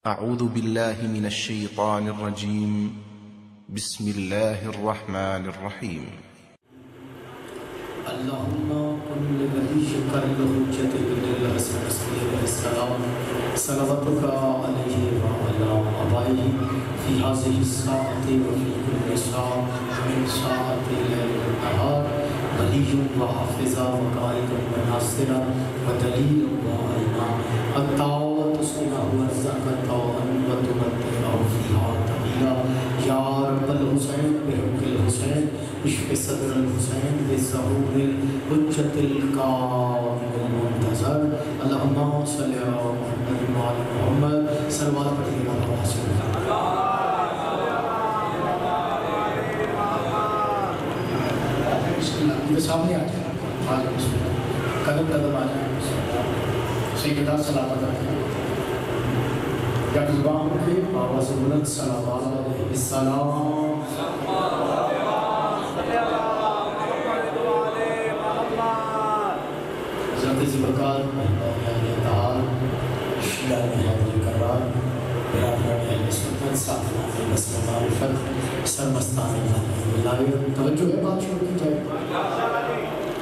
أعوذ بالله من الشيطان الرجيم. بسم الله الرحمن الرحيم. اللهم قل لوليك الحجة بن الحسن عليه السلام صلواتك عليه وعلى آبائه في هذه الساعة وفي كل ساعة من ساعة الليل والنهار ولي وحافظا وقائد وناصرا ودليل وعينا حتى تسكنه رزقك وتمتعه فيها طويلا يا رب الحسين بحق الحسين اشف صدر الحسين بظهور الحجة القائم المنتظر اللهم صل على محمد وعلى محمد صلوات پڑھیے گا یہ سامنے آ جائے قدم قدم آ جائے سیدہ سلامت رکھیں یا زبان کے آواز بلند صلوات علیہ السلام حضرت زبکار مہمان تعال شیعہ میں حاضر کرار برادران اہل سنت ساتھیان نسل معرفت سرمستان اللہ توجہ ہے بات شروع کی جائے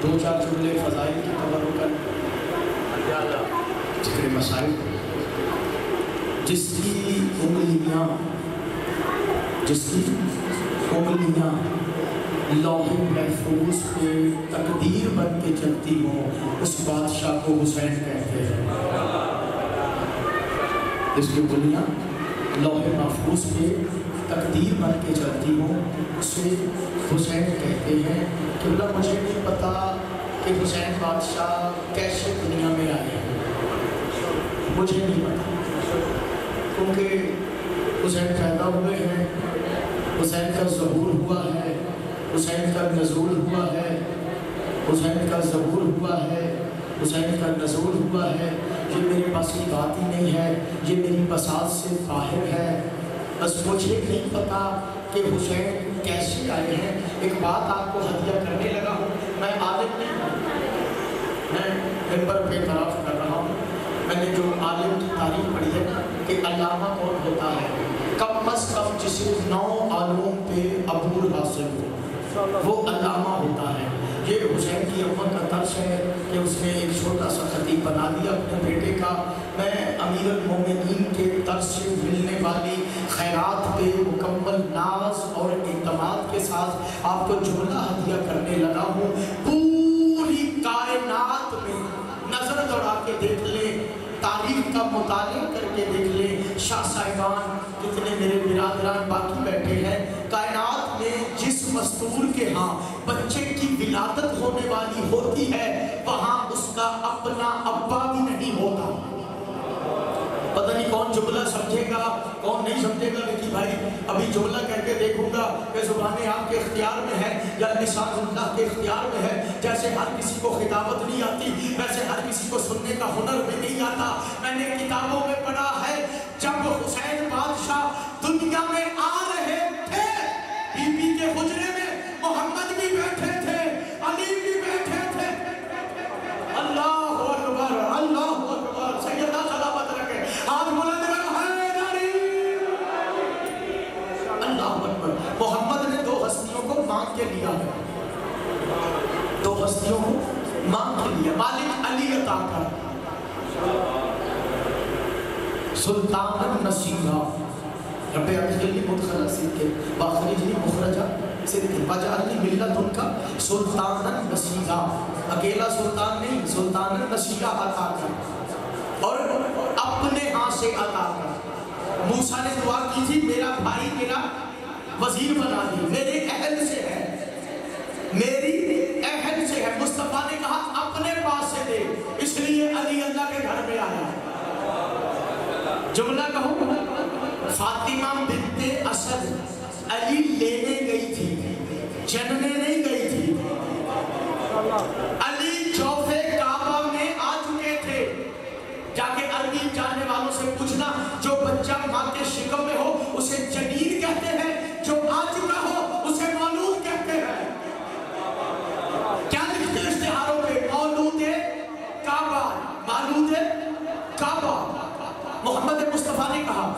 دو چار جملے فضائل کی خبر ہو کر ذکر مسائل جس کی انگلیاں لوح محفوظ پہ تقدیر بن کے چلتی ہوں اس بادشاہ کو حسین کہتے ہیں اس کی انگلیاں لوح محفوظ پہ تقدیر بن کے چلتی ہوں اسے حسین کہتے ہیں کہ اللہ مجھے نہیں پتا کہ حسین بادشاہ کیسے دنیا میں آئے ہیں مجھے نہیں پتا کیونکہ حسین پیدا ہوئے ہیں حسین کا ظہور ہوا ہے حسین کا نزول ہوا ہے حسین کا ظہور ہوا ہے حسین کا نزول ہوا ہے یہ میرے پاس کی بات ہی نہیں ہے یہ میری بساط سے باہر ہے بس مجھے نہیں پتا کہ حسین کیسے آئے ہیں ایک بات آپ کو ہدیہ کرنے لگا ہوں میں عالم نہیں ہوں میں ممبر پہ اعتراف کر رہا ہوں میں نے جو عالم کی تاریخ پڑھی ہے کہ علامہ کون ہوتا ہے کم از کم جسے 9 علوم پہ عبور حاصل ہو وہ علامہ ہوتا ہے یہ حسین کی امت کا طرز ہے کہ اس نے ایک چھوٹا سا خطیب بنا دیا اپنے بیٹے کا میں امیر المومنین کے طرز سے ملنے والی خیرات پہ مکمل ناز اور اعتماد کے ساتھ آپ کو جملہ ہدیہ کرنے لگا ہوں پوری کائنات میں نظر دوڑا کے دیکھ لیں تاریخ کا مطالعہ کر کے دیکھ لیں شاہ صاحبان کتنے میرے برادران باقی بیٹھے ہیں کائنات میں جس مستور کے ہاں بچے کی ولادت ہونے والی ہوتی ہے وہاں اس کا اپنا ابا بھی نہیں ہوتا پتہ نہیں کون جملہ سمجھے گا کون نہیں سمجھے گا لیکن بھائی ابھی جملہ کہہ کے دیکھوں گا کہ زبانیں آپ کے اختیار میں ہے یا لسان اللہ کے اختیار میں ہے جیسے ہر کسی کو خطابت نہیں آتی ویسے ہر کسی کو سننے کا ہنر بھی نہیں آتا میں نے کتابوں میں پڑھا ہے جب حسین بادشاہ دنیا میں آ رہے تھے بی بی کے حجرے میں محمد بھی بیٹھے تھے علی بھی بیٹھے تھے اللہ اکبر سیدہ سلامت رکھے ہاتھ بلند کرو حیدری اللہ اکبر محمد نے 2 ہستیوں کو مانگ کے لیا ہے 2 ہستیوں کو مانگ کے لیا مالک علی عطا کر سلطان النصیرہ رب اکھلی مدخلہ سکے باخرجی مخرجہ سکے وجعلی ملت ان کا سلطان النصیرہ اکیلا سلطان نہیں سلطان النصیرہ عطا کر اور اپنے ہاں سے عطا کر موسیٰ نے دعا کی تھی میرا بھائی میرا وزیر بنا دی میرے اہل سے ہے میری اہل سے ہے مصطفیٰ نے کہا اپنے پاس سے دے اس لیے علی اللہ کے گھر میں آیا جملہ کہوں فاطمہ بنت اسد علی لینے گئی تھی جننے نہیں گئی تھی علی جوف کعبہ میں آ چکے تھے جا کے عربی جاننے والوں سے پوچھنا جو بچہ ماں کے شکم میں ہو اسے جنین کہتے ہیں جو آ چکا ہو اسے مولود کہتے ہیں کیا لکھتے اشتہاروں پہ مولود کعبہ مولود کعبہ محمد مصطفیٰ نے کہا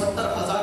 70,000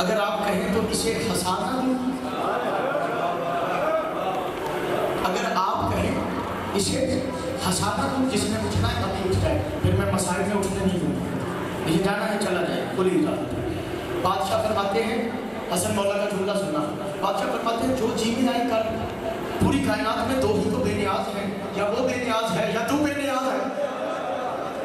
اگر آپ کہیں تو اسے ہنسانا دوں، اگر آپ کہیں اسے ہنسانا دوں، جس نے اٹھنا ہے ابھی اٹھ جائے، پھر میں مسائل میں اٹھنے نہیں دوں، یہ جانا ہے چلا جائے، کھلی اجازت ہے۔ بادشاہ فرماتے ہیں، حسن مولا کا جملہ سننا، بادشاہ فرماتے ہیں جو جی میں آئے کر، پوری کائنات میں دو ہی تو بے نیاز ہیں، یا وہ بے نیاز ہے یا تو بے نیاز ہے۔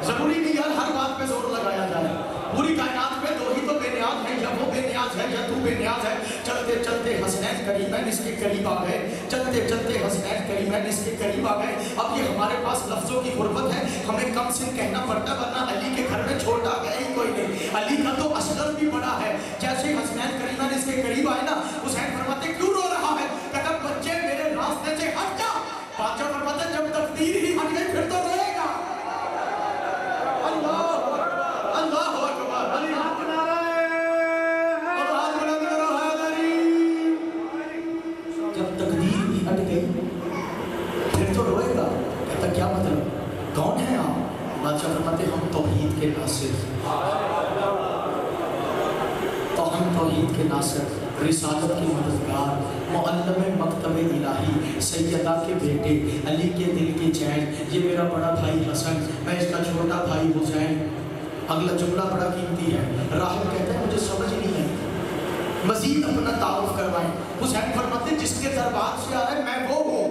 ضروری نہیں یار ہر بات پہ زور لگایا جائے، پوری کائنات میں دو ہی تو بے نیاز ہیں، یا وہ بے نیاز ہے یا تو بے نیاز ہے۔ چلتے چلتے حسنین کریمین اس کے قریب آ گئے، چلتے چلتے حسنین کریمین اس کے قریب آ گئے۔ اب یہ ہمارے پاس لفظوں کی غربت ہے، ہمیں کم سے کہنا پڑتا، ورنہ علی کے گھر میں چھوٹا گیا ہی کوئی نہیں، علی کا تو اصغر بھی بڑا ہے۔ جیسے حسنین کریمین اس کے قریب آئے نا، حسین فرماتے کیوں رو رہا ہے؟ کہتا بچے میرے راستے سے ہٹ جا۔ بادشاہ فرماتے جب تقدیر ہی ہٹ گئی پھر تو روئے گا۔ اللہ اللہ اکبر، علی حق نعرہ آواز بلند کرو حیدری۔ جب تقدیر ہی ہٹ گئی پھر تو روئے گا۔ کہتا کیا مطلب، کون ہیں آپ؟ بادشاہ فرماتے ہم توحید کے ناصر، تو ہم توحید کے ناصر، رسالت کے مددگار، معلم مکتب الہی، سیدہ کے بیٹے، علی کے دل کی چین، یہ میرا بڑا بھائی حسن، میں اس کا چھوٹا بھائی حسین۔ اگلا جملہ بڑا قیمتی ہے، راہب کہتا ہے مجھے سمجھ نہیں ہے، مزید اپنا تعارف کروائیں۔ حسین فرماتے جس کے دربار سے آ رہا ہے میں وہ ہوں،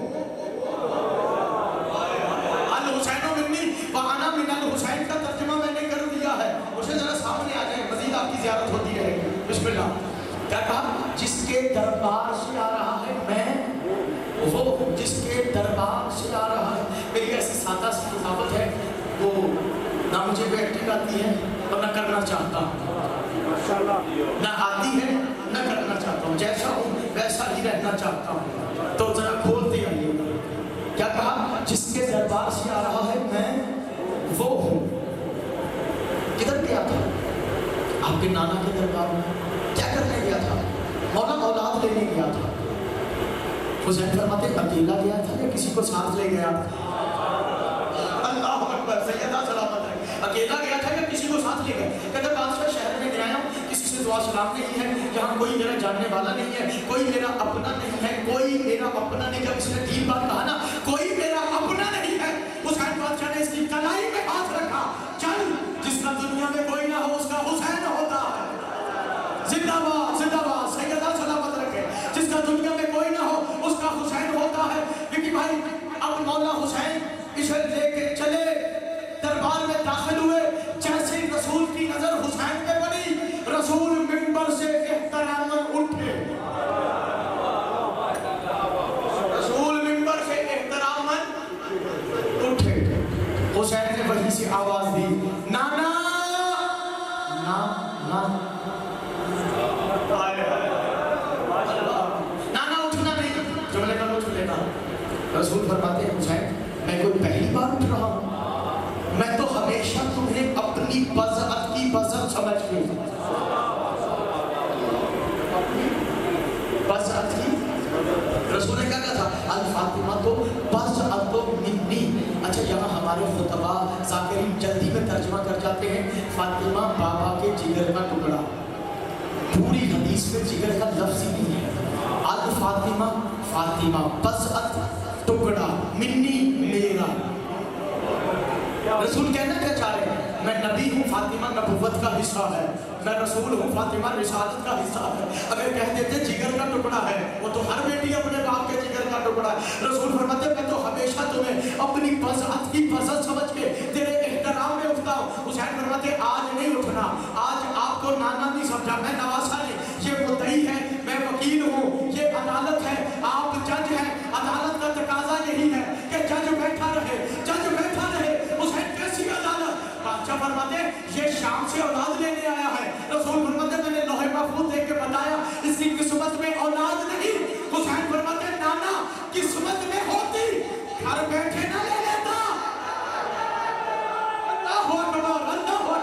الحسین منی وانا من الحسین کا ترجمہ میں نے کر دیا ہے، اسے ذرا سامنے آ جائیں، مزید آپ کی زیارت ہوتی رہے گی۔ بسم اللہ۔ کیا کہا؟ جس کے دربار سے آ رہا ہے میں وہ، جس کے دربار سے آ رہا ہے۔ میری ایسی سادہ سی کتابت ہے، وہ نہ مجھے کوئی ایکٹنگ آتی ہے اور نہ کرنا چاہتا ہوں، نہ آتی ہے نہ کرنا چاہتا ہوں، جیسا ہوں ویسا ہی رہنا چاہتا ہوں، تو ذرا کھولتے آئیے۔ کیا کہا؟ جس کے دربار سے آ رہا ہے میں وہ ہوں۔ کدھر گیا تھا؟ آپ کے نانا کے دربار میں۔ کیا کرنے گیا تھا؟ مولا اولاد لینے گیا تھا۔ حسین فرماتے اکیلا گیا تھا یا کسی کو ساتھ لے گیا تھا؟ اللہ اکبر، سیدہ سلامت ہے، اکیلا گیا تھا یا کسی کو ساتھ لے گیا؟ کہتے بادشاہ شہر میں گیا ہوں، کسی سے دعا سلام نہیں ہے، یہاں کوئی میرا جاننے والا نہیں ہے، کوئی میرا اپنا نہیں ہے، کوئی میرا اپنا نہیں۔ جب اس نے 3 بار کہا نا کوئی میرا اپنا نہیں ہے، حسین بادشاہ نے اس کی کلائی میں ہاتھ رکھا، چل جس کا دنیا میں کوئی نہ ہو اس کا حسین ہوتا ہے۔ زندہ باد زندہ باد، سیدہ سلامت رکھے، جس کا دنیا میں کوئی نہ ہو اس کا حسین ہوتا ہے۔ کیونکہ بھائی اب مولا حسین اسے لے کے چلے، دربار میں داخل ہوئے، جیسے رسول کی نظر حسین پہ پڑی، رسول منبر سے احتراماً اٹھے، رسول منبر سے احتراماً اٹھے۔ حسین نے وہیں سے آواز دی، نانا نانا اٹھنا نہیں، جملے کا لطف لینا۔ رسول فرماتے ہیں حسین میں کوئی پہلی بار اٹھ رہا ہوں، میں تو ہمیشہ تمہیں اپنی بضعت کی بضعت سمجھ کے، اپنی بضعت کی، رسول نے کیا کہا تھا؟ الفاطمہ تو بضعت منی۔ اچھا یہاں ہمارے خطبہ ذاکرین جلدی میں ترجمہ کر جاتے ہیں فاطمہ بابا کے جگر کا ٹکڑا، پوری حدیث میں جگر کا لفظ ہی نہیں ہے۔ الفاطمہ فاطمہ، بضعت ٹکڑا، منی میرا۔ رسول کہنا کیا چاہ رہے ہیں؟ میں نبی ہوں، فاطمہ نبوت کا حصہ ہے، میں رسول ہوں، فاطمہ رسالت کا حصہ ہے۔ اگر کہہ دیتے جگر کا ٹکڑا ہے، وہ تو ہر بیٹی اپنے باپ کے جگر کا ٹکڑا ہے۔ رسول فرماتے میں تو ہمیشہ تمہیں اپنی بضعت کی بضعت سمجھ کے تیرے احترام میں اٹھتا ہوں۔ حسین فرماتے آج نہیں اٹھنا، آج آپ کو نانا نہیں سمجھا، میں نواسا نہیں، یہ مدعی ہے، میں وکیل ہوں، یہ عدالت ہے، آپ جج ہیں، عدالت کا تقاضا یہی ہے کہ جج بیٹھا رہے، جج بیٹھا رہے۔ حسین کیسی عدالت؟ بادشاہ فرماتے یہ شام سے اولاد لینے آیا ہے۔ رسول فرماتے میں نے لوح محفوظ دیکھ کے بتایا اس کی قسمت میں اولاد نہیں۔ حسین فرماتے نانا قسمت میں ہوتی گھر بیٹھے نہ لے لیتا۔ اللہ اکبر، اللہ اکبر،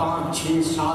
5 6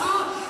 7,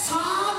7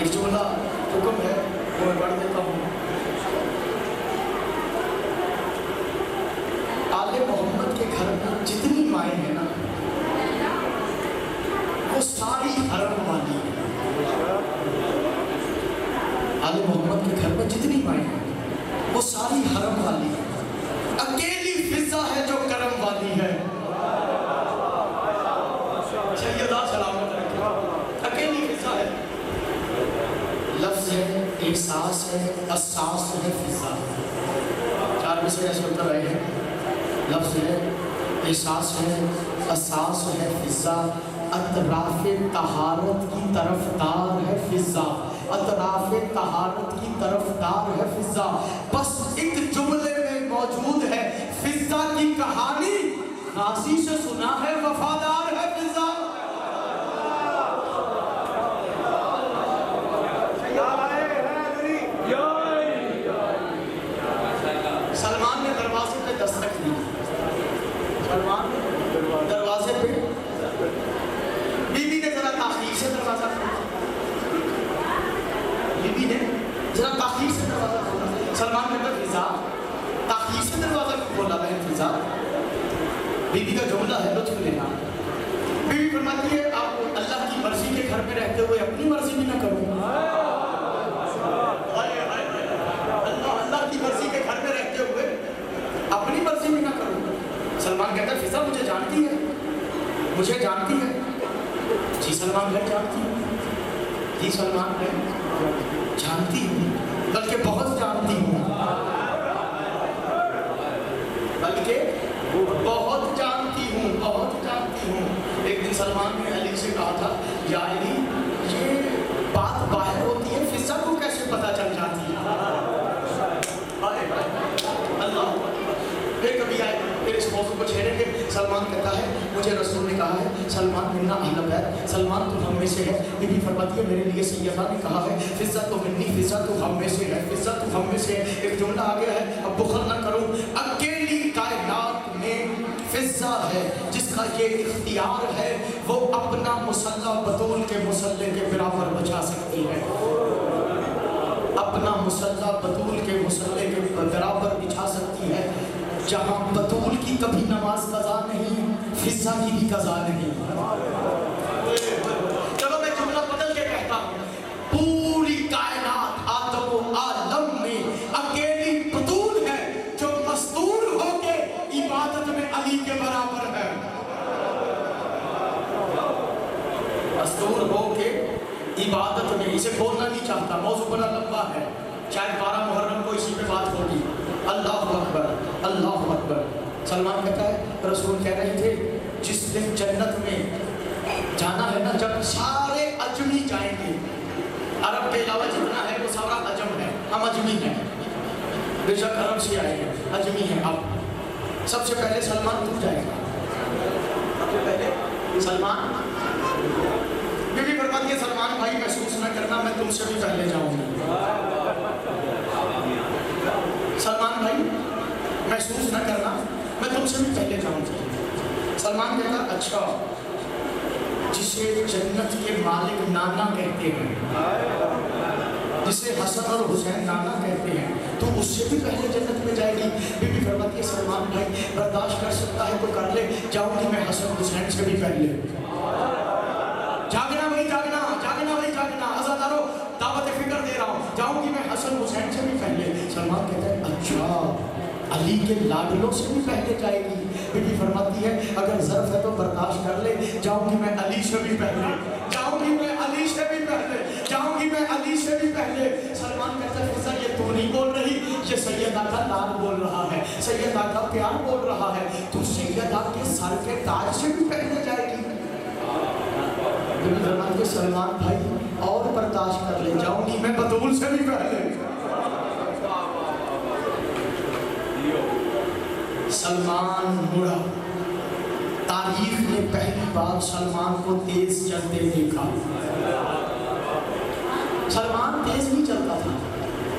ایک جملہ حکم ہے وہ میں پڑھ دیتا ہوں. آل محمد کے گھر میں جتنی مائیں ہیں نا وہ ساری حرم والی ہیں. آل محمد کے گھر میں جتنی مائیں ہیں وہ ساری حرم والی ہیں. اکیلی فضا ہے جو کرم والی ہے. سیدہ سلامت رکھے. اکیلی فضا ہے. لفظ ہے، احساس ہے، اساس ہے، فضا. 4 میں سے ایسے اتر رہے ہیں. لفظ ہے، احساس ہے، اساس ہے، فضا. اطراف طہارت کی طرفدار ہے فضا. اطراف طہارت کی طرفدار ہے فضا. بس ایک جملے میں موجود ہے فضا کی کہانی. غازی سے سنا ہے وفادار ہے فضا. سلمان نے دروازے پہ دستک دی. سلمان نے دروازے پہ، بی بی نے ذرا تاخیر سے دروازہ کھولا. بی بی نے ذرا تاخیر سے دروازہ کھولا. سلمان نے کہا فضا تاخیر سے دروازہ کھولا بہن فضا. بی بی کا جملہ ہے لطف لینا. بی بی فرماتی ہے آپ اللہ کی مرضی کے گھر میں رہتے ہوئے اپنی مرضی بھی نہ کرو. اللہ کی مرضی کے گھر میں رہتے ہوئے اپنی مرضی بھی نہ کرو. سلمان کہتا ہے فضا مجھے جانتی ہے، مجھے جانتی ہے. جی سلمان میں جانتی ہوں. جی سلمان میں جانتی ہوں، بلکہ بہت جانتی ہوں. بلکہ بہت جانتی ہوں، بہت جانتی ہوں. ایک دن سلمان نے علی سے کہا تھا یا علی یہ بات باہر ہوتی ہے فضا کو کیسے پتہ چل جاتی ہے؟ اللہ پھر کبھی آئے پھر اس موضوع کو چھیڑیں گے. سلمان کہتا ہے مجھے رسول نے کہا ہے سلمان منا اہل بیت، سلمان تو ہم میں سے ہے. بی بی فرماتی ہے میرے لیے سیدہ نے کہا ہے فضا تو منی، فضا تو ہم میں سے ہے، فضا تو ہم میں سے ہے. ایک جملہ آگے ہے، اب بخل نہ کروں. اکیلی کائنات میں فضا ہے جس کا یہ اختیار ہے وہ اپنا مصلح بطول کے مصلح کے برابر بچا سکتی ہے. اپنا مصلح بطول کے مصلح کے برابر بچھا سکتی ہے. جہاں بطول کی کبھی نماز قضا نہیں، فضا کی بھی قضا نہیں. چلو میں جملہ بدل کے کہتا ہوں. پوری کائنات آدم و عالم میں اکیلی بطول ہے جو مستور ہو کے عبادت میں علی کے برابر ہے. مستور ہو کے عبادت میں، اسے بولنا نہیں چاہتا، موضوع بڑا لمبا ہے، شاید 12 محرم کو اسی پہ بات ہوگی. اللہ اکبر اللہ اکبر. سلمان کہتا ہے رسول کہہ رہے تھے جس دن جنت میں جانا ہے نا، جب سارے اجمی جائیں گے، عرب کے علاوہ جتنا ہے وہ سارا اجم ہے، ہم اجمی ہیں، بے شک عرب سے آئے ہیں، اجمی ہیں. اب سب سے پہلے سلمان تو جائے گا. سب سے پہلے سلمان. بی بی فرماتی ہے سلمان بھائی محسوس نہ کرنا میں تم سے بھی پہلے جاؤں گی. سلمان بھائی محسوس نہ کرنا میں تم سے بھی پہلے جاؤں گی. سلمان کہتا اچھا جسے جنت کے مالک نانا کہتے ہیں، جسے حسن اور حسین نانا کہتے ہیں، تو اس سے بھی پہلے جنت میں جائے گی. بی بی فرماتی ہے سلمان بھائی برداشت کر سکتا ہے تو کر لے، جاؤں گی میں حسن حسین سے بھی پہلے. جاگنا بھائی جاگنا، جاگنا بھائی جاگنا، عزادارو دعوت فکر دے رہا ہوں، جاؤں گی میں حسن حسین سے بھی پہلے. سلمان کہتا ہے اچھا علی کے لاڈلوں سے بھی پہلے جائے گی. بی بی فرماتی ہے اگر ظرف ہے تو برداشت کر لے، جاؤں گی میں علی سے بھی پہلے، جاؤں گی میں علی سے بھی پہلے، جاؤں گی میں علی سے بھی پہلے. سلمان کہتا ہے فضا یہ تو نہیں بول رہی، یہ سیدہ کا لال بول رہا ہے، سیدہ کا پیار بول رہا ہے. تو سیدہ کے سر کے تاج سے بھی پہلے جائے گی. سلمان بھائی اور برداشت کر لے، جاؤں گی میں بطول سے بھی پہلے. سلمان مڑا. تاریخ نے پہلی بار سلمان کو تیز چلتے دیکھا. سلمان تیز نہیں چلتا تھا.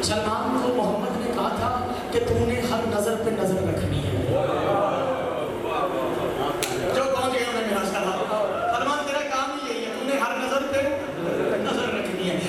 سلمان کو محمد نے کہا تھا کہ تم نے ہر نظر پہ نظر رکھنی ہے. جو پہنچ گیا میرا سلمان، تیرا کام ہی یہی ہے، تم نے ہر نظر پہ نظر رکھنی ہے.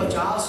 50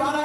12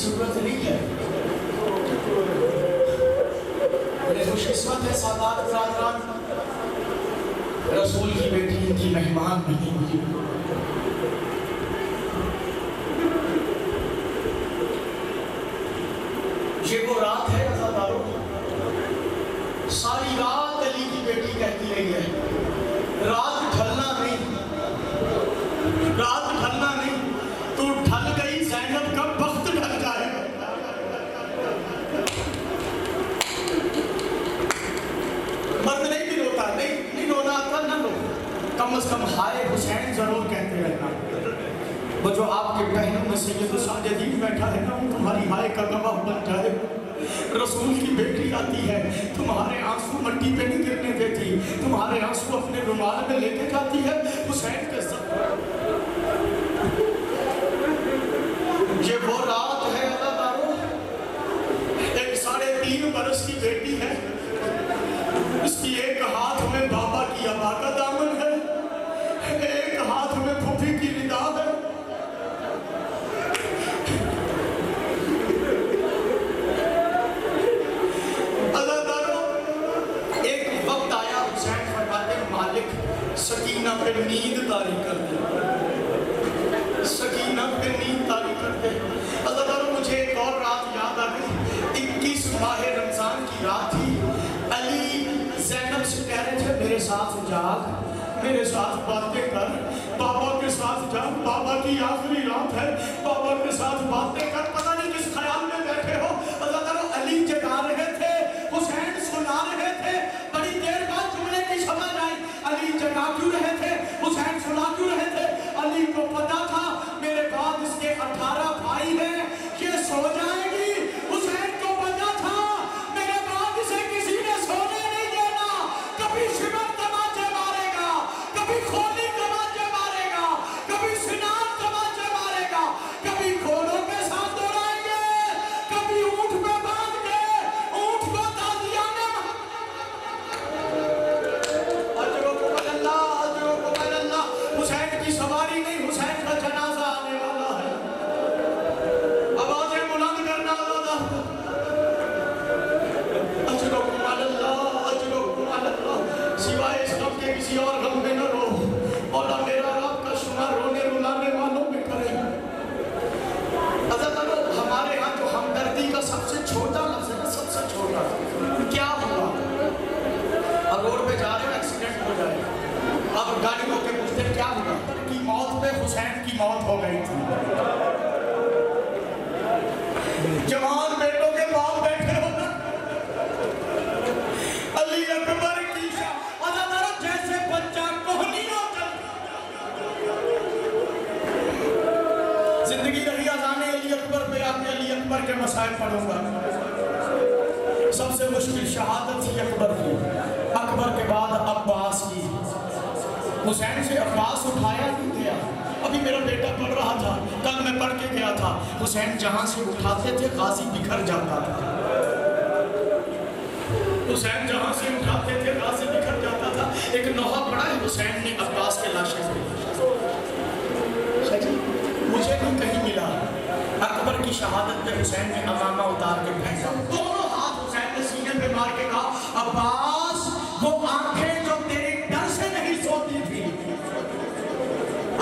ضرورت نہیں ہے. بڑے خوش قسمت ہے سادات برادران، رسول کی بیٹی ان کی مہمان نہیں ہوئی. یہ وہ رات ہے عزاداروں، ساری رات علی کی بیٹی کہتی رہی ہے رات ڈھلنا نہیں، رات ڈھلنا نہیں. تو ڈھل گئی زینب کا وقت ڈھل جائے. مرد نہیں بھی روتا، نہیں رونا آتا نہ رو، کم از کم ہائے حسین ضرور کہتے رہنا. وہ جو آپ کے پہنوں میں سید الساجدین بیٹھا ہے نا، وہ تمہاری ہائے کا گواہ بن جائے. رسول کی بیٹی آتی ہے، تمہارے آنسو مٹی پہ نہیں گرنے دیتی، تمہارے آنسو اپنے رومال میں لے کے جاتی ہے حسین کے ساتھ. یہ وہ رات ہے اللہ دارو، ایک 3.5 برس کی بیٹی ہے، اس کی ایک ہاتھ میں بابا کی عبا کا دامن ہے، ایک ہاتھ میں پھوپھی کی ردا ہے. سکینہ پہ نیند طاری کر دے، سکینہ پہ نیند طاری کر دے. اللہ تعالیٰ مجھے ایک اور رات یاد آ گئی، 21 ماہ رمضان کی رات تھی. علی زینب سے کہہ رہے تھے میرے ساتھ جاگ، میرے ساتھ باتیں کر، بابا کے ساتھ جاگ، بابا کی آخری رات ہے، بابا کے ساتھ باتیں کر. پتہ نہیں کس خیال میں بیٹھے ہو. اللہ تعالیٰ علی جگا رہے تھے، حسین سنا رہے تھے. بڑی دیر بعد جملے کی سمجھ آئی، علی جگا کیوں رہے تھے، حسین سنا کیوں رہے تھے. علی کو پتا تھا میرے بعد اس کے 18 بھائی ہیں، یہ سو جائیں گی. حسین کو پتا تھا میرے بعد اسے کسی نے سونے نہیں دینا. کبھی شمر تماچے مارے گا، کبھی کھولی تماچے مارے گا، کبھی سنان تماچے مارے گا، کبھی گھوڑوں کے ساتھ دوڑائیں گے، کبھی اونٹ پہ باندھ کے اونٹ کو تازیانے. حسین کی سواری نہیں، حسین کا جنازہ آنے والا ہے. آوازیں بلند کرنا والا. اجرکم علی اللہ، اجرکم علی اللہ. سوائے اس غم کے کسی اور غم میں نہ رو. مولا میرا رب کا شمار رونے رلانے والوں میں کرے. حضرت ہمارے ہاں جو ہمدردی کا سب سے چھوٹا لفظ ہے نا، سب سے چھوٹا کیا ہوا؟ اب روڈ پہ جا رہے ہیں، ایکسیڈنٹ ہو جائے، اب گاڑی ہو کے پوچھتے کیا ہوا؟ کی موت پہ حسین کی موت ہو گئی تھی. جوان بیٹوں کے باپ بیٹھے ہو نا، علی اکبر کی شہادت جیسے بچہ کوہنیوں چل. زندگی رہی اذانے علی اکبر پہ، آپ نے علی اکبر کے مسائل پڑھوں گا. سب سے مشکل شہادت تھی اکبر کی، اکبر کے بعد عباس کی. حسین سے عباس اٹھایا نہیں گیا. ابھی میرا بیٹا پڑھ رہا تھا، کل میں پڑھ کے گیا تھا، حسین جہاں سے اٹھاتے تھے غازی بکھر جاتا تھا. حسین جہاں سے اٹھاتے تھے غازی بکھر جاتا تھا. ایک نوحہ پڑا ہے حسین نے عباس کے لاشیں کو. مجھے بھی کہیں ملا اکبر کی شہادت پہ حسین نے امامہ اتار کے پھینکا. دونوں ہاتھ حسین نے سینے پہ مار کے کہا عباس، وہ آنکھیں جو تیرے ڈر سے نہیں سوتی تھی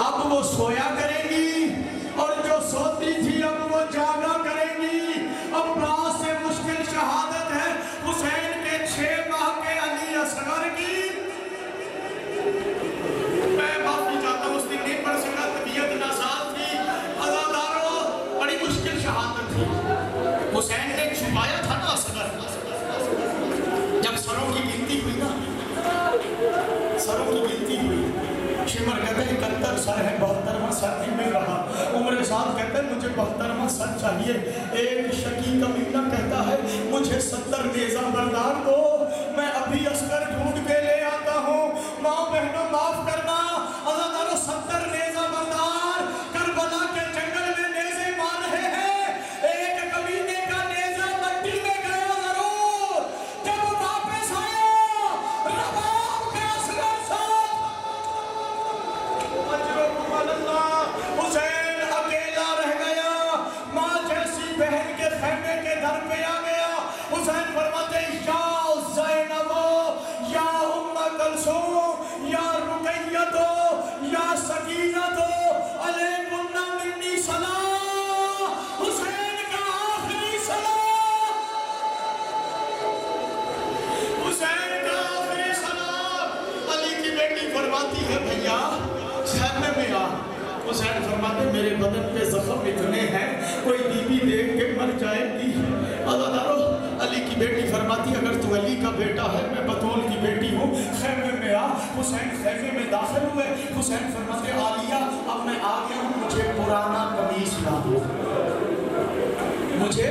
اب وہ سویا کریں گی، اور جو سوتی تھی اب وہ جاگا کریں گی. عباس سے مشکل شہادت ہے حسین کے 6 ماہ کے علی اصغر کی. میں معافی چاہتا ہوں، اس دن نہیں پڑھ سکا، طبیعت ناساز تھی. عزاداروں، بڑی مشکل شہادت تھی. حسین نے چھپایا تھا نا اصغر. جب سروں کی گنتی ہوئی نا، سروں کی گنتی ہوئی، شمر کہتے ہیں 71 سر ہے، 72واں سر نہیں مل رہا. عمر صاحب کہتے ہیں مجھے 72واں سر چاہیے. ایک شکی کمینہ کہتا ہے مجھے 70 نیزہ بردار دو، میں ابھی اصغر ڈھونڈ کے لے آتا ہوں. ماں بہنوں معاف کرنا، اللہ تعالیٰ 70 نیزہ بردار کربلا کے جنگل میں نیزے مار رہے ہیں. ایک کمینے کا نیزہ مٹی میں گیا ضرور، جب واپس آیا رباب کے اصغر ساتھ. حسین اکیلا رہ گیا. ماں جیسی بہن حسین فرماتے میرے بدن پہ زخم اتنے ہیں کوئی بیوی دیکھ کے مر جائے گی. عزادارو علی کی بیٹی فرماتی اگر تو علی کا بیٹا ہے میں بطول کی بیٹی ہوں خیمے میں آ. حسین خیمے میں داخل ہوئے. حسین فرماتے عالیہ اب میں آ گیا ہوں مجھے پرانا قمیص لا دو. مجھے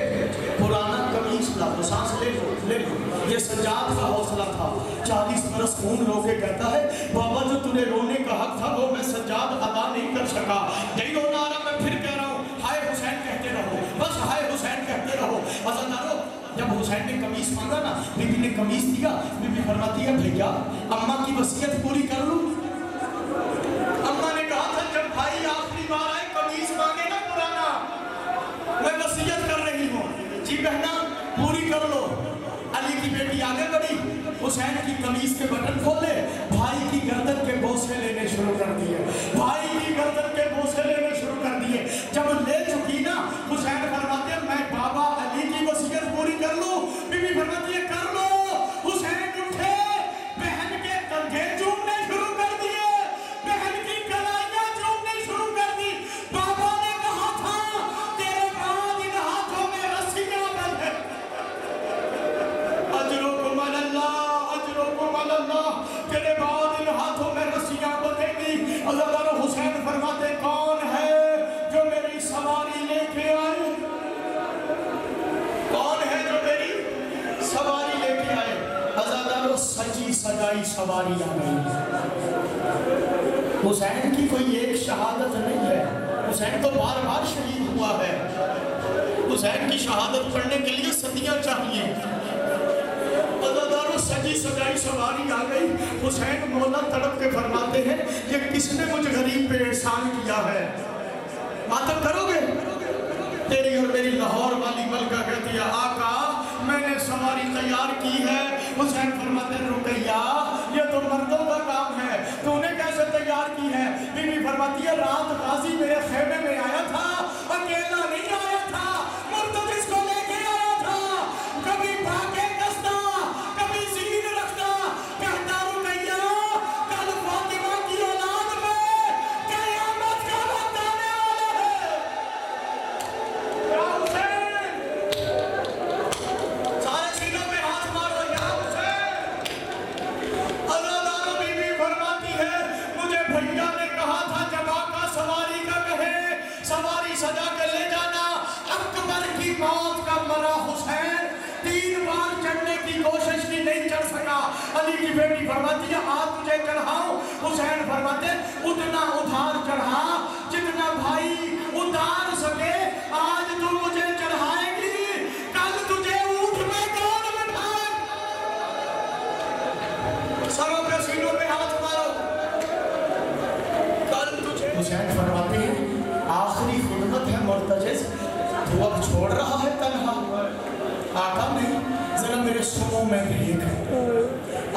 پرانا قمیص لا دو. سانس لے لو لے لو. یہ سجاد کا حوصلہ تھا. 40 برس خون رو کے کہتا ہے بابا جو تجھے رونے کا حق تھا وہ میں سجاد ادا نہیں کر سکا. نہیں رونا آ رہا میں پھر کہہ رہا ہوں ہائے حسین کہتے رہو بس ہائے حسین کہتے رہو. عزادارو جب حسین نے قمیص مانگا نا بی بی نے قمیص دیا. بی بی فرماتی ہے بھیا اماں کی وصیت پوری کر لوں. اماں نے کہا تھا جب بھائی آخری بار آئے قمیص مانگے نا پرانا میں وصیت کر رہی ہوں. جی بہنا پوری کر لو. علی کی بیٹی آگے بڑھی. حسین کی قمیص کے بٹن کھولے. بھائی کی گردن کے بوسے لینے شروع کر دیے. بھائی کی گردن کے بوسے لینے شروع کر دیے. جب لے چکی نا حسین فرماتے ہیں میں بابا علی کی وصیت پوری کر لوں. بی بی فرماتی ہے کر لو. حسین اٹھے بہن کے کندھے چومنے شروع کر دیے. بہن کی کلائیاں چومنے شروع کر دی. بابا نے کہا تھا تیرے بعد ان ہاتھوں میں رسیاں بندھے. اجرکم اللہ اجرکم اللہ. تیرے بعد ان ہاتھوں میں رسیاں بندھے گی. عزادارو حسین فرماتے کون ہے جو میری سواری لے کے آئے. کون ہے جو میری سواری لے کے آئے. عزادارو سجی سجائی سواری آ گئی. حسین کی کوئی ایک شہادت نہیں ہے. حسین تو بار بار شہید ہوا ہے. حسین کی شہادت پڑھنے کے لیے صدیاں چاہیے. عزادارو سجی سجائی سواری آ گئی. حسین مولا تڑپ کے فرماتے ہیں یہ کس نے مجھ غریب پہ احسان کیا ہے. ماتم کرو گے. تیری اور میری لاہور والی ملکہ کہتی ہے آقا میں نے سواری تیار کی ہے. حسین فرماتے ہیں رقیہ یہ تو مردوں کا کام ہے تو نے کیسے تیار کی ہے. بی بی فرماتی ہے رات غازی میرے خیمے میں آیا تھا اکیلا نہیں آیا تھا مرتضی کو لے کے آیا تھا. کبھی بھاگے کستا کبھی زین رکھتا. کہتا رقیہ کل فاطمہ کی اولاد میں قیامت کا وقت آنے والا ہے. یا حسین سارے سینوں پہ ہاتھ مارو یا حسین. عزادارو بی بی فرماتی ہے مجھے بھیا نے کہا تھا جب آقا سواری کا کہے سواری سجا کے لے جانا. اکبر کی موت کا مرا حسین 3 بار چڑھنے کی کوشش کی نہیں چڑھ سکا. علی کی بیٹی فرماتی ہے آج تجھے چڑھاؤں. حسین فرماتے اتنا ادھار چڑھا جتنا بھائی اتار سکے. آج تو مجھے چڑھائے گی کل تجھے اونٹ میں کون بٹھائے. سروں پہ سینوں پہ ہاتھ مارو. کل تجھے. حسین فرماتے ہیں آخری خدمت ہے مرتجز تو اب چھوڑ رہا ہے تنہا. آقا نہیں ذرا میرے سموں میں دیکھ.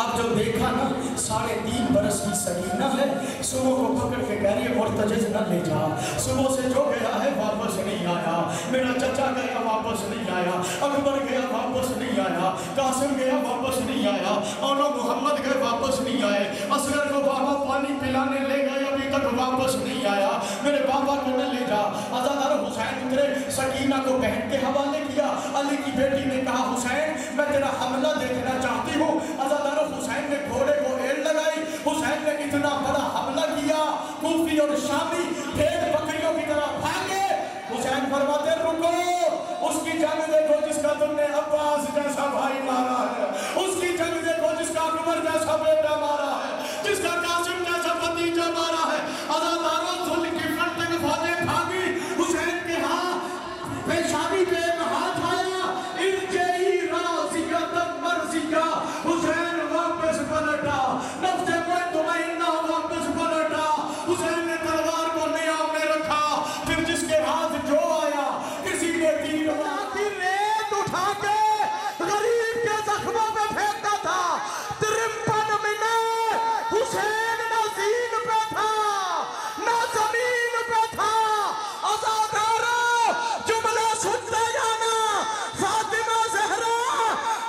اب جو دیکھا نا 3.5 برس کی سکینہ ہے. سموں کو پکڑ کے کہہ رہی ہے مرتجز نہ لے جا. صبح سے جو گیا ہے واپس نہیں آیا. میرا چچا گیا واپس نہیں آیا. اکبر گیا واپس نہیں آیا. قاسم گیا واپس نہیں آیا. اولو محمد گئے واپس نہیں آئے. اصغر کو بابا پانی پلانے لے گئے ابھی تک واپس نہیں آیا. میرے بابا کو نہ لے جا. عزادارو حسین اترے سکینہ کو بہن کے حوالے کیا. علی کی بیٹی نے کہا حسین میں تیرا حملہ دیکھنا چاہتی ہوں. عزادارو حسین نے گھوڑے کو ایل لگائی. حسین نے اتنا بڑا حملہ کیا کوفی اور شامی بھیڑ بکریوں کی طرح بھاگے. حسین فرماتے رکو اس کی جنگ دیکھو جس کا تم نے عباس جیسا بھائی مارا ہے. اس کی جنگ دیکھو جس کا عمر جیسا بیٹا مارا ہے. جس کا قاسم جیسا بھتیجا مارا ہے. عزادارو ذوالفقار تک فوجیں بھاگی. حسین کے ہاں پیشانی پہ ہاتھ آیا. ارجعی راضیۃ مرضیہ. حسین واپس پلٹا. نفس مطمئنہ واپس پلٹا. حسین نے تلوار کو نیام میں رکھا. پھر جس کے ہاتھ جو آیا کسی نے تیر کی ریت اٹھا کے غریب کے زخموں میں پھینکتا تھا. 53 منٹ حسین نہ زین پہ تھا نہ زمین پہ تھا. عزادارو جملہ سنتے جانا. فاطمہ زہرا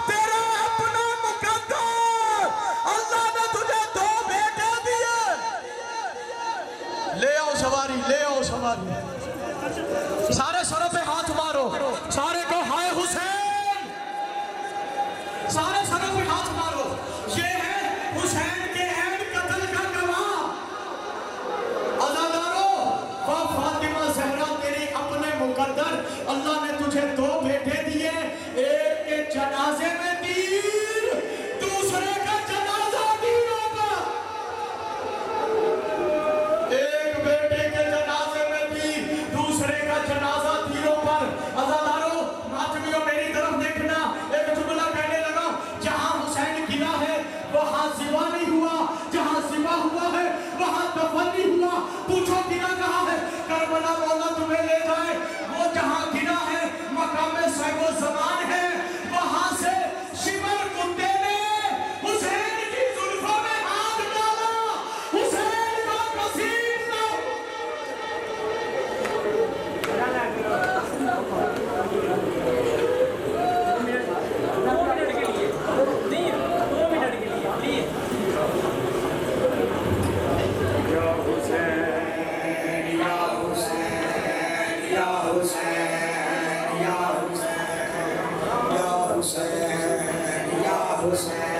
تیرا اپنا مقدر اللہ نے تجھے 2 بیٹے دیے. لے آؤ سواری لے آؤ. مارو، سارے سروں پہ ہاتھ مارو، سارے کو ہائے حسین، سارے سروں پہ ہاتھ مارو. یہ ہے حسین کے عین قتل کا گواہ. عزادارو، وہ فاطمہ زہرا تیری اپنے مقدر، اللہ نے تجھے 2 بیٹے دیے، ایک کے جنازے میں تیر، دوسرے کا جنازہ تیروں پر. ایک بیٹے کے جنازے میں تیر، دوسرے کا جنازہ تیروں پر. عزادارو، ماتمیوں میری طرف دیکھنا. ایک جملہ کہنے لگا، جہاں حسین گرا ہے وہاں ذبح نہیں ہوا، جہاں ذبح ہوا ہے وہاں دفن نہیں ہوا. پوچھو گرا کہاں ہے؟ کربلا مولا تمہیں لے جائے. وہ جہاں گرا ہے مقام صاحب و زمان ہے، وہاں سے شمر کتے نے حسین کی زلفوں میں ہاتھ ڈالا، حسین کا پسینہ. Hussein, Ya Hussein.